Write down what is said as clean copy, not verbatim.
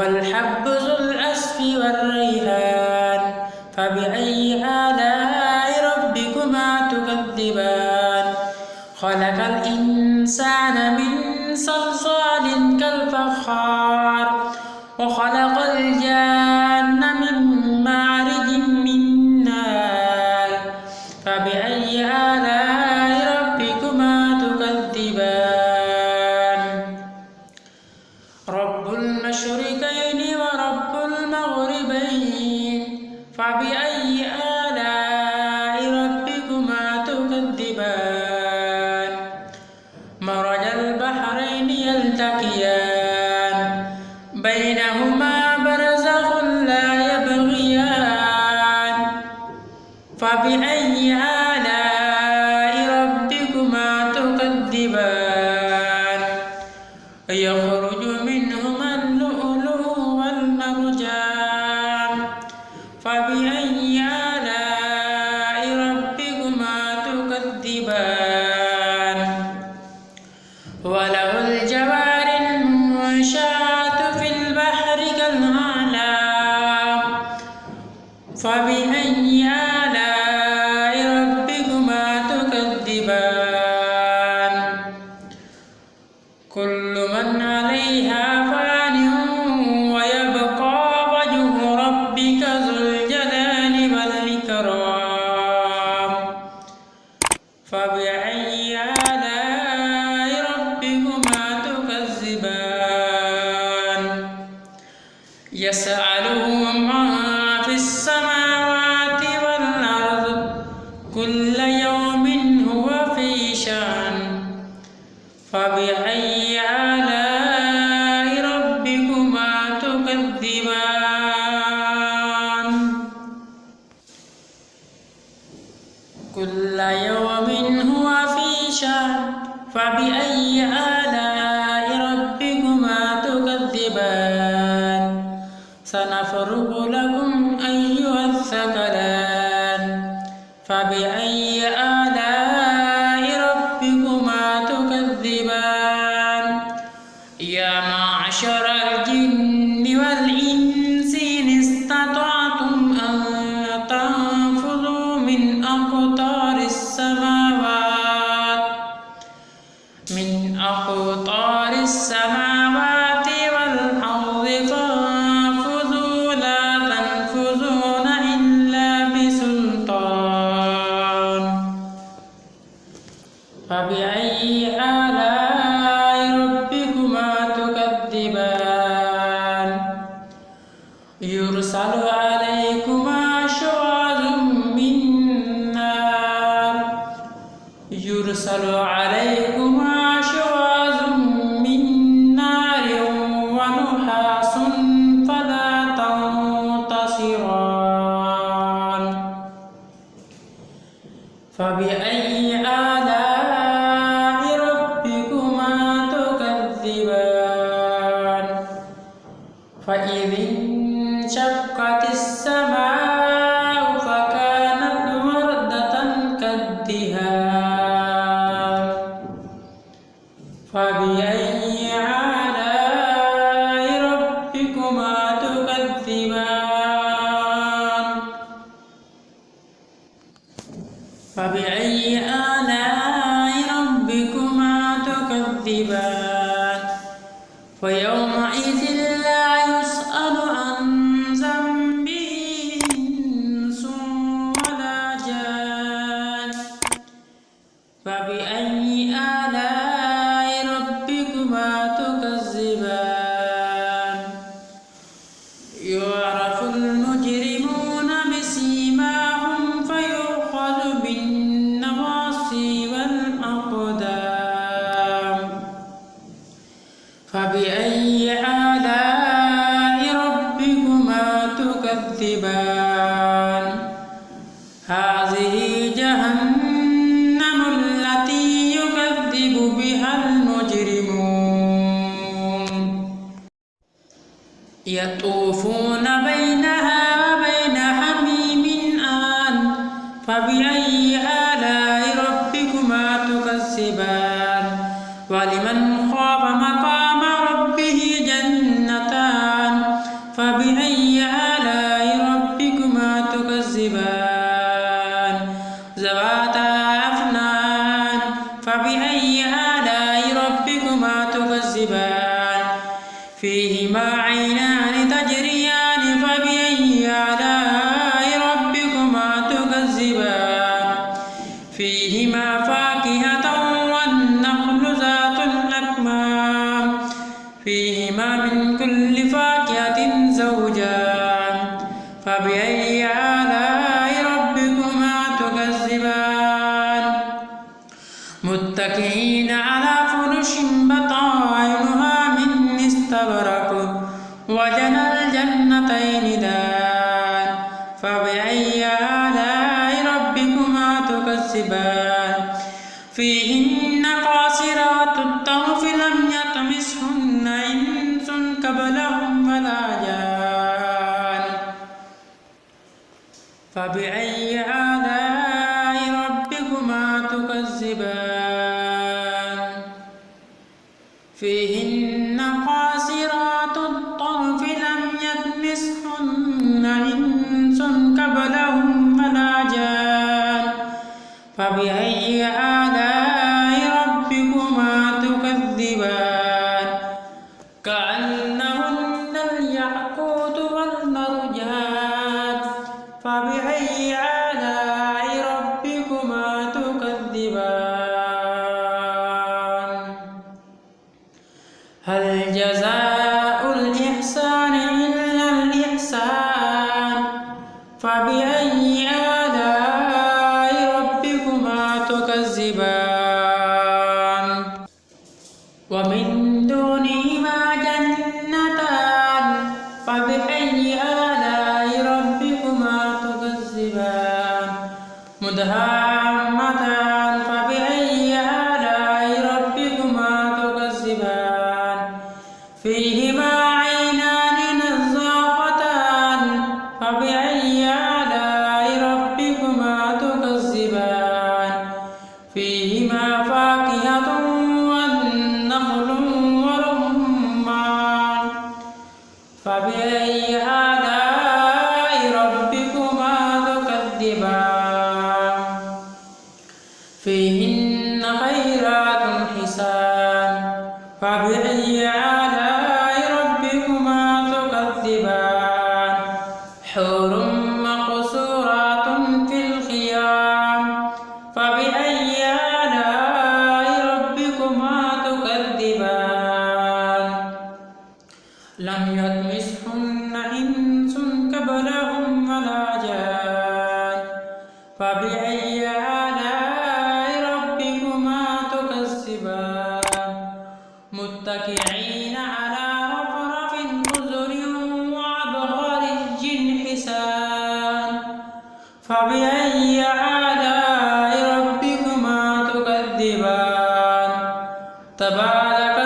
والحب ذو العصف والريحان فبأي آلاء ربكما تكذبان خلق الإنسان من صلصال كالفخار وخلق الجان من مارج من نار فبأي آلاء ربكما تكذبان رب المشرقين ورب المغربين فبأي آلاء ربكما تكذبان مرج البحرين يلتقيان بينهما برزخ لا يبغيان فبأي آلاء ربكما تكذبان يخرج منهما اللؤلؤ والمرجان فبأي آلاء ربكما تكذبان وله الجوار المنشآت في البحر كالأعلام فبأي آلاء ربكما تكذبان كل من عليها فان ويبقى وجه ربك ذو الجلال والإكرام فبأي آلاء ربكما تكذبان يسأله من في السماوات والأرض كل يوم هو في شأن فبأي آلاء ربكما تكذبان كل يوم هو في شأن فبأي آلاء ربكما تكذبان سنفرغ لكم أيها الثقلان فبأي آلاء ربكما تكذبان يا معشر الجن والإنس إن استطعتم أن تنفذوا من أقطار السماوات والأرض فانفذوا لا تنفذون إلا بسلطان فبأي آلاء ربكما تكذبان يرسل عليكما شواظ من نار من نار ونحاس فلا تنتصران فبأي آلاء ربكما تكذبان فإذ انشقت السماء فكانت وردة كالدهان فبأي آلاء ربكما تكذبان فبأي آلاء ربكما تكذبان فيومئذ لا يسأل عن ذنبه إنس ولا جان فبأي آلاء ربكما تكذبان يعرف المجرمون بسيماهم فيؤخذ بالنواصي والأقدام فبأي آلاء ربكما تكذبان هذه جهنم التي يكذب بها المجرمون يطوفون بينها وبين حميم آن فبأي آلاء ربكما تكذبان ولمن خاف مقام ربه جنتان تكذبان فيهما عينان تجريان فبأي آلاء ربكما تكذبان فيهما فاكهة والنخل ذات الأكمام فيهما من كل فاكهة زوجان فبأي آلاء ربكما تكذبان متكئين على فرش بطائنها من استبرق وجنى الجنتين دان فبأي آلاء ربكما تكذبان فيهن قاصرات الطرف لم يطمثهن إنس قبلهم ولا جان فبأي آلاء ربكما تكذبان فيهن قاصرات الطرف لم يطمثهن إنس قبلهم ولا جان فبأي آلاء ربكما تكذبان كأنهن الياقوت والمرجان فبأي آلاء ربكما تكذبان هل جزاء الإحسان إلا الإحسان فبأي آلاء ربكما تكذبان ومن دونهما جنتان فبأي آلاء ربكما تكذبان مدهامتان فبأي آلاء ربكما تكذبان فيهما عينان نضاختان فبأي آلاء ربكما تكذبان فيهما فاكهة والنخل ورمان فبأي آلاء ربكما تكذبان فيهن خيرات حسان فبأي آلاء ربكما تكذبان حور مقصورات في الخيام فبأي آلاء ربكما تكذبان لم يطمثهن إنس قبلهم ولا جان فبأي آلاء ربكما تكذبان متكئين على رفرف خضر وعبقري حسان فبأي آلاء ربكما تكذبان تبارك